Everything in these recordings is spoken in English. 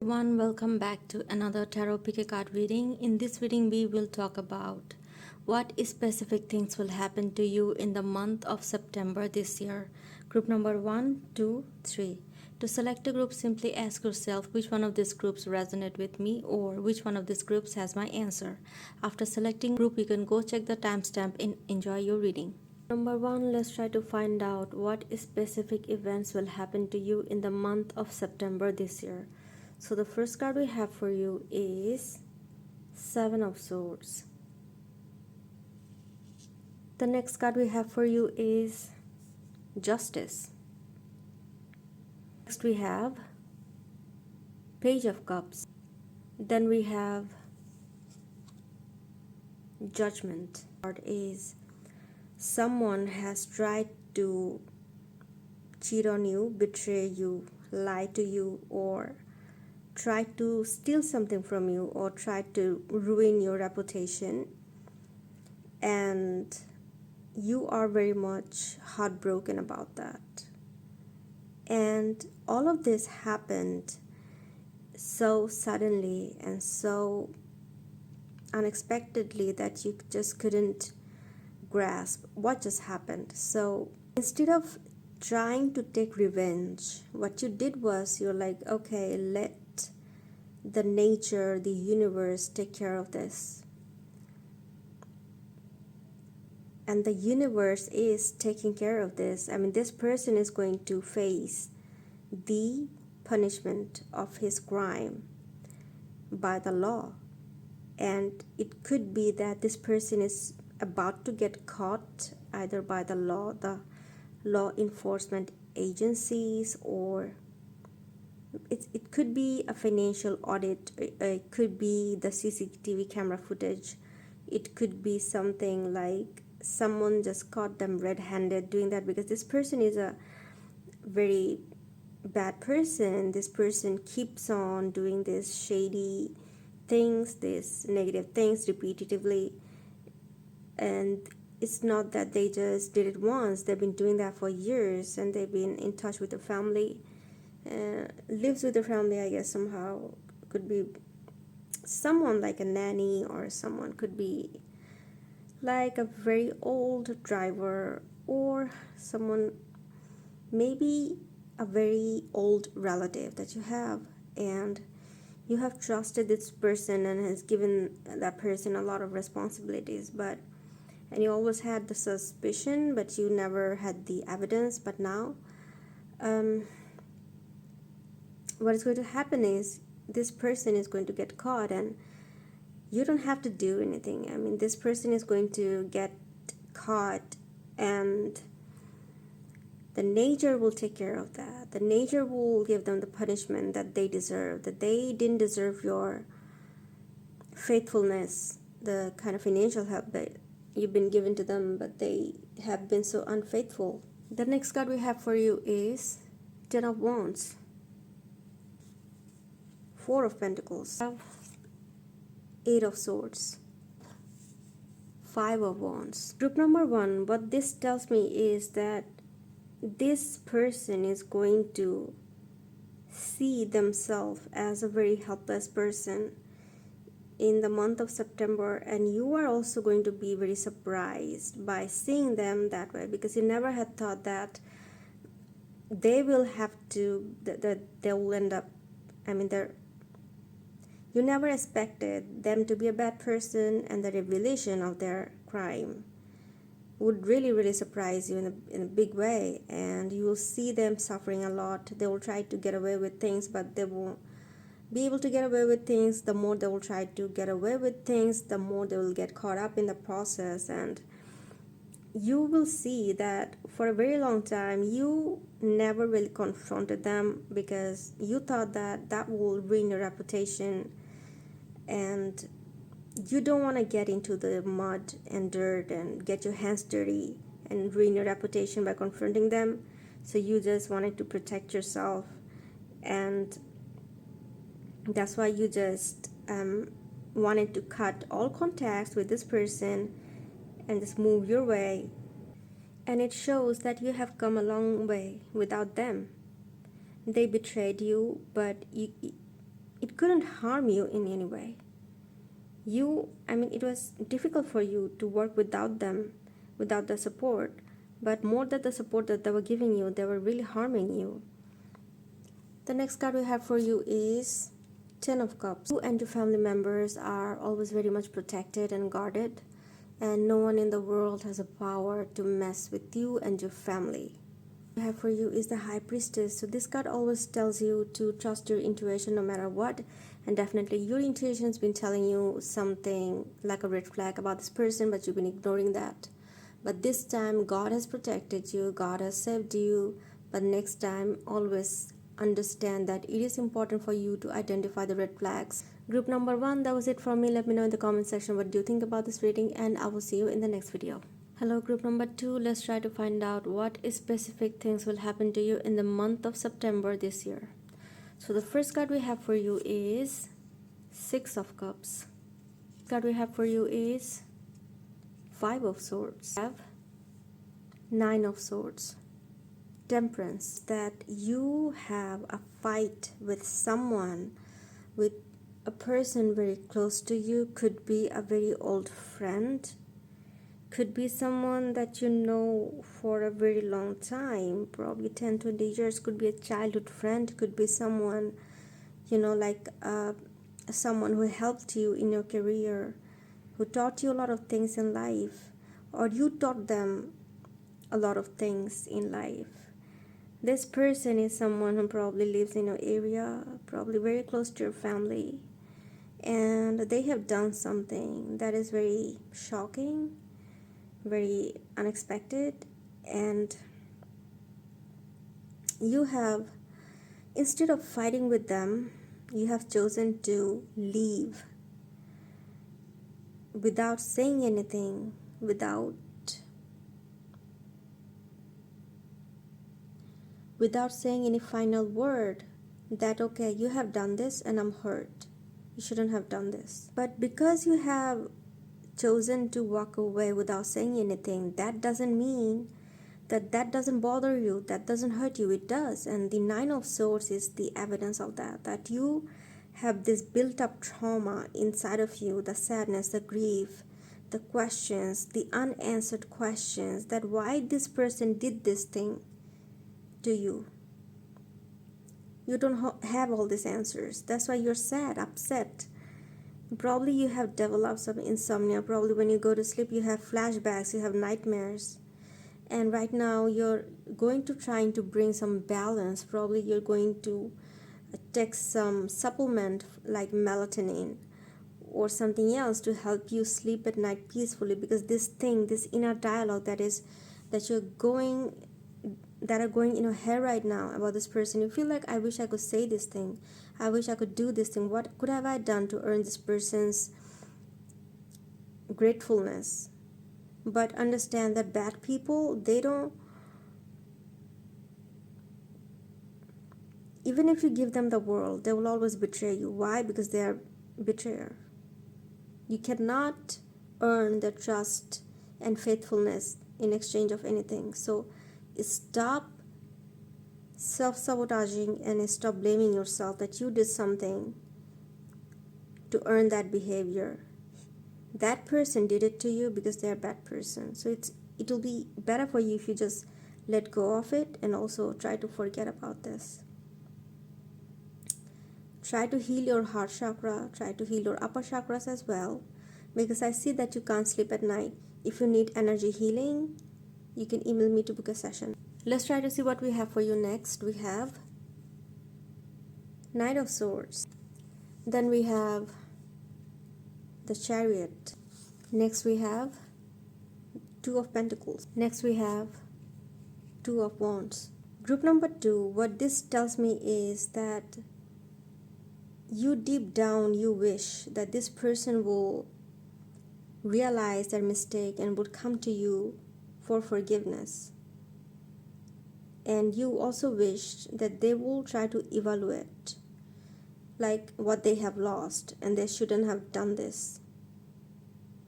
everyone, welcome back to another tarot pick a card reading. In this reading we will talk about what specific things will happen to you in the month of September this year. Group number 1, 2, 3. To select a group, simply ask yourself which one of these groups resonate with me or which one of these groups has my answer. After selecting group, you can go check the timestamp and enjoy your reading. Number 1, let's try to find out what specific events will happen to you in the month of September this year. So the first card we have for you is Seven of Swords. The next card we have for you is Justice. Next we have Page of Cups. Then we have Judgment. Card is someone has tried to cheat on you, betray you, lie to you, or try to steal something from you, or try to ruin your reputation, and you are very much heartbroken about that. And all of this happened so suddenly and so unexpectedly that you just couldn't grasp what just happened. So instead of trying to take revenge, what you did was you're like, okay, let the nature, the universe take care of this. And the universe is taking care of this. I mean, this person is going to face the punishment of his crime by the law. And it could be that this person is about to get caught either by the law enforcement agencies, or it could be a financial audit, it could be the CCTV camera footage, it could be something like someone just caught them red-handed doing that, because this person is a very bad person. This person keeps on doing these shady things, these negative things repetitively, and it's not that they just did it once. They've been doing that for years, and they've been in touch with the family, lives with the family, I guess, somehow. Could be someone like a nanny, or someone could be like a very old driver, or someone, maybe a very old relative that you have, and you have trusted this person and has given that person a lot of responsibilities, and you always had the suspicion, but you never had the evidence. But now what is going to happen is this person is going to get caught, and you don't have to do anything. I mean, this person is going to get caught, and the nature will take care of that. The nature will give them the punishment that they deserve, that they didn't deserve your faithfulness, the kind of financial help that you've been given to them, but they have been so unfaithful. The next card we have for you is Ten of Wands, Four of Pentacles, Eight of Swords, Five of Wands. Group number 1, what this tells me is that this person is going to see themselves as a very helpless person in the month of September, and you are also going to be very surprised by seeing them that way, because you never had thought that they will have to, that they will end up, I mean, you never expected them to be a bad person, and the revelation of their crime would really surprise you in a big way, and you will see them suffering a lot. They will try to get away with things, but they won't be able to get away with things. The more they will try to get away with things, the more they will get caught up in the process, and you will see that for a very long time you never really confronted them, because you thought that that will ruin your reputation, and you don't want to get into the mud and dirt and get your hands dirty and ruin your reputation by confronting them. So you just wanted to protect yourself, and that's why you just wanted to cut all contacts with this person and just move your way. And it shows that you have come a long way without them. They betrayed you, but couldn't harm you in any way. It was difficult for you to work without them, without the support, but more than the support that they were giving you, they were really harming you. The next card we have for you is Ten of Cups. You and your family members are always very much protected and guarded, and no one in the world has a power to mess with you and your family. What I have for you is the High Priestess. So this card always tells you to trust your intuition no matter what, and definitely your intuition's been telling you something like a red flag about this person, but you've been ignoring that. But this time God has protected you, God has saved you, but next time always understand that it is important for you to identify the red flags. Group number 1, that was it from me. Let me know in the comment section what do you think about this reading, and I will see you in the next video. Hello group number 2, let's try to find out what specific things will happen to you in the month of September this year. So the first card we have for you is Six of Cups. The card we have for you is Five of Swords. We have Nine of Swords. Temperance, that you have a fight with someone, with a person very close to you. Could be a very old friend, could be someone that you know for a very long time, probably 10-20 years, could be a childhood friend, could be someone, someone who helped you in your career, who taught you a lot of things in life, or you taught them a lot of things in life. This person is someone who probably lives in your area, probably very close to your family, and they have done something that is very shocking, very unexpected, and you have, instead of fighting with them, you have chosen to leave without saying anything, without saying any final word that, okay, you have done this and I'm hurt, you shouldn't have done this. But because you have chosen to walk away without saying anything, that doesn't mean that doesn't bother you, that doesn't hurt you. It does. And the Nine of Swords is the evidence of that you have this built up trauma inside of you, the sadness, the grief, the questions, the unanswered questions, that why this person did this thing to you. You don't have all these answers. That's why you're sad, upset. Probably you have developed some insomnia. Probably when you go to sleep you have flashbacks, you have nightmares. And right now you're going to trying to bring some balance. Probably you're going to take some supplement like melatonin or something else to help you sleep at night peacefully, because this inner dialogue that are going in your head right now about this person, you feel like, I wish I could say this thing, I wish I could do this thing, what could have I done to earn this person's gratefulness. But understand that bad people, they don't, even if you give them the world, they will always betray you. Why? Because they are betrayer. You cannot earn their trust and faithfulness in exchange of anything. So stop self-sabotaging and stop blaming yourself that you did something to earn that behavior. That person did it to you because they're a bad person. So it will be better for you if you just let go of it and also try to forget about this. Try to heal your heart chakra, try to heal your upper chakras as well, because I see that you can't sleep at night. If you need energy healing, you can email me to book a session. Let's try to see what we have for you next. We have Knight of Swords. Then we have the Chariot. Next we have Two of Pentacles. Next we have Two of Wands. Group number 2, what this tells me is that you deep down, you wish that this person will realize their mistake and would come to you for forgiveness. And you also wish that they will try to evaluate like what they have lost and they shouldn't have done this.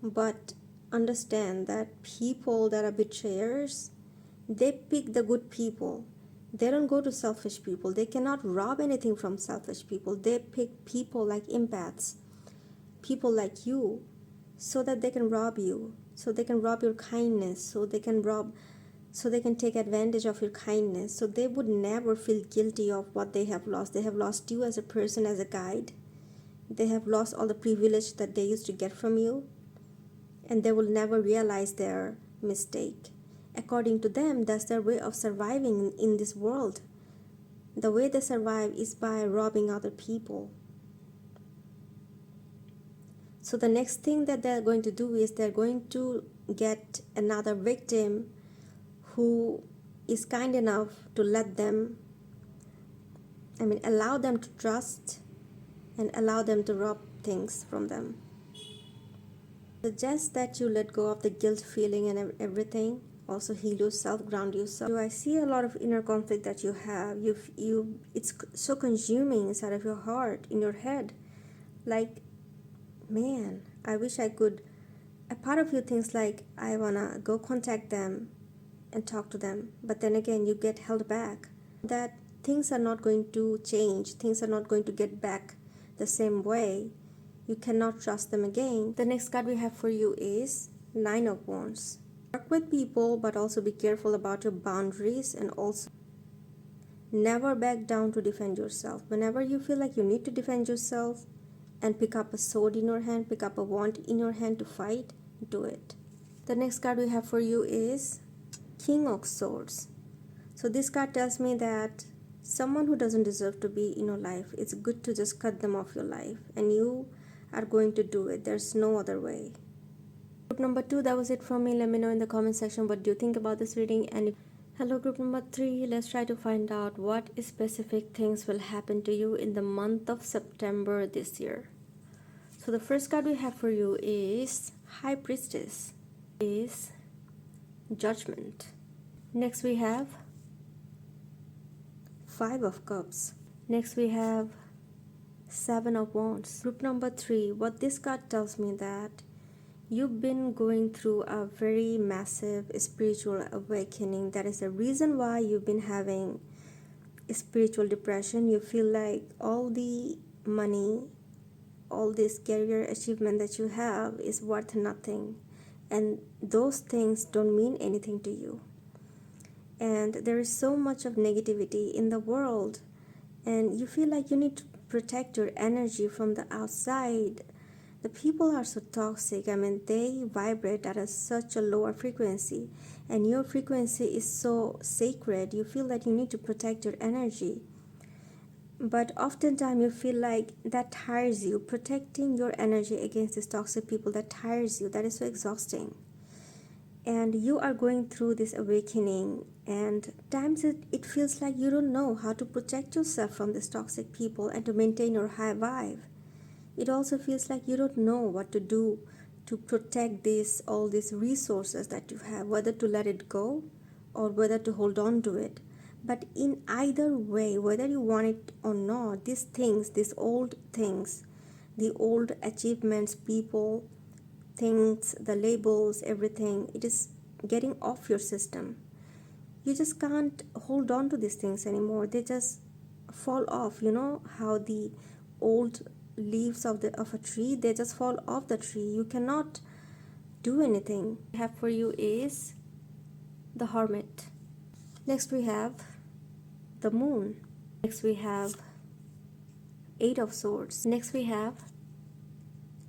But understand that people that are betrayers, they pick the good people. They don't go to selfish people. They cannot rob anything from selfish people. They pick people like empaths, people like you, so that they can rob you, so they can rob your kindness, so they can take advantage of your kindness. So they would never feel guilty of what they have lost. They have lost you as a person, as a guide. They have lost all the privilege that they used to get from you, and they will never realize their mistake. According to them, that's their way of surviving in this world. The way they survive is by robbing other people. So the next thing that they're going to do is they're going to get another victim who is kind enough to allow them to trust and allow them to rob things from them. Suggest that you let go of the guilt feeling and everything. Also heal yourself, ground yourself. I see a lot of inner conflict that you have. It's so consuming inside of your heart, in your head. Like, man, I wish I could. A part of you thinks like, I wanna go contact them and talk to them, but then again you get held back. That things are not going to change, things are not going to get back the same way. You cannot trust them again. The next card we have for you is Nine of Wands. Work with people, but also be careful about your boundaries, and also never back down to defend yourself. Whenever you feel like you need to defend yourself and pick up a sword in your hand, pick up a wand in your hand to fight, do it. The next card we have for you is King of Swords. So this card tells me that someone who doesn't deserve to be in your life, it's good to just cut them off your life, and you are going to do it. There's no other way. Group number 2, that was it from me. Let me know in the comment section what do you think about this reading. And hello group number 3, let's try to find out what specific things will happen to you in the month of September this year. So the first card we have for you is High Priestess, is Judgment. Next we have Five of Cups. Next we have Seven of Wands. Group number 3, what this card tells me that you've been going through a very massive spiritual awakening. That is the reason why you've been having spiritual depression. You feel like all the money, all this career achievement that you have is worth nothing, and those things don't mean anything to you. And there is so much of negativity in the world, and you feel like you need to protect your energy from the outside. The people are so toxic. They vibrate at such a lower frequency, and your frequency is so sacred. You feel that you need to protect your energy, but oftentimes you feel like that tires you. Protecting your energy against these toxic people, that tires you. That is so exhausting. And you are going through this awakening, and times it feels like you don't know how to protect yourself from these toxic people and to maintain your high vibe. It also feels like you don't know what to do to protect all these resources that you have, whether to let it go or whether to hold on to it. But in either way, whether you want it or not, these things, these old things, the old achievements, people, things, the labels, everything, it is getting off your system. You just can't hold on to these things anymore. They just fall off. You know how the old leaves of a tree, they just fall off the tree. You cannot do anything. What I have for you is the Hermit. Next we have the Moon. Next we have Eight of Swords. Next we have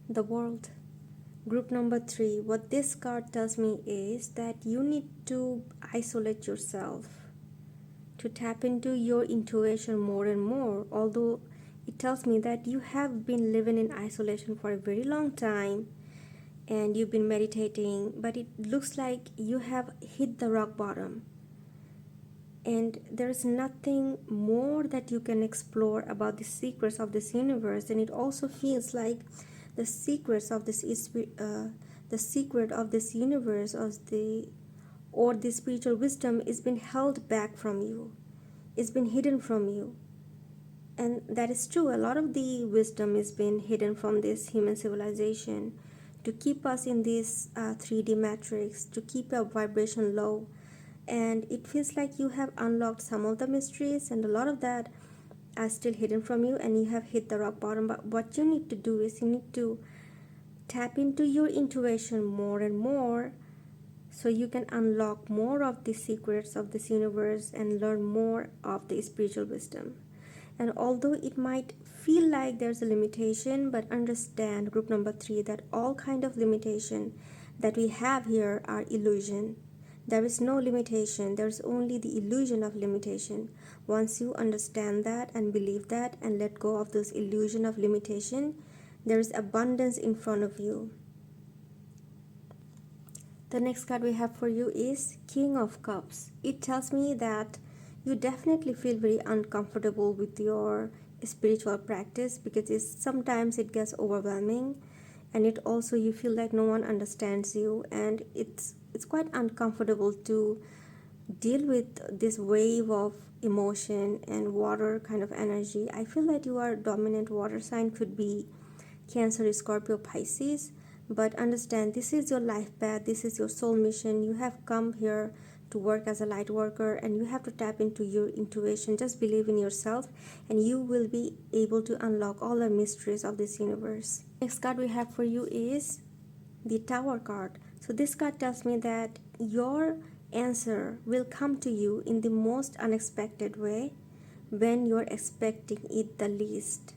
the World. Group number 3, what this card tells me is that you need to isolate yourself, to tap into your intuition more and more. Although it tells me that you have been living in isolation for a very long time and you've been meditating, but it looks like you have hit the rock bottom, and there's nothing more that you can explore about the secrets of this universe. And it also feels like the secrets of this the secret of this universe, or the spiritual wisdom, is been held back from you. It's been hidden from you. And that is true. A lot of the wisdom is been hidden from this human civilization to keep us in this 3D matrix, to keep our vibration low, and it feels like you have unlocked some of the mysteries, and a lot of that are still hidden from you, and you have hit the rock bottom. But what you need to do is you need to tap into your intuition more and more, so you can unlock more of the secrets of this universe and learn more of the spiritual wisdom. And although it might feel like there's a limitation, but understand, group number 3, that all kind of limitation that we have here are illusion. There is no limitation, there's only the illusion of limitation. Once you understand that and believe that and let go of those illusion of limitation, there is abundance in front of you. The next card we have for you is King of Cups. It tells me that you definitely feel very uncomfortable with your spiritual practice because sometimes it gets overwhelming, and it also you feel like no one understands you, and it's quite uncomfortable to deal with this wave of emotion and water kind of energy. I feel that your dominant water sign could be Cancer, Scorpio, Pisces. But understand, this is your life path, this is your soul mission. You have come here to work as a light worker, and you have to tap into your intuition. Just believe in yourself, and you will be able to unlock all the mysteries of this universe. Next card we have for you is the Tower card. So this card tells me that your answer will come to you in the most unexpected way when you're expecting it the least.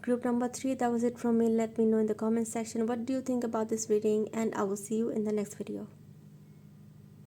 Group number 3, that was it from me. Let me know in the comment section what do you think about this reading, and I will see you in the next video.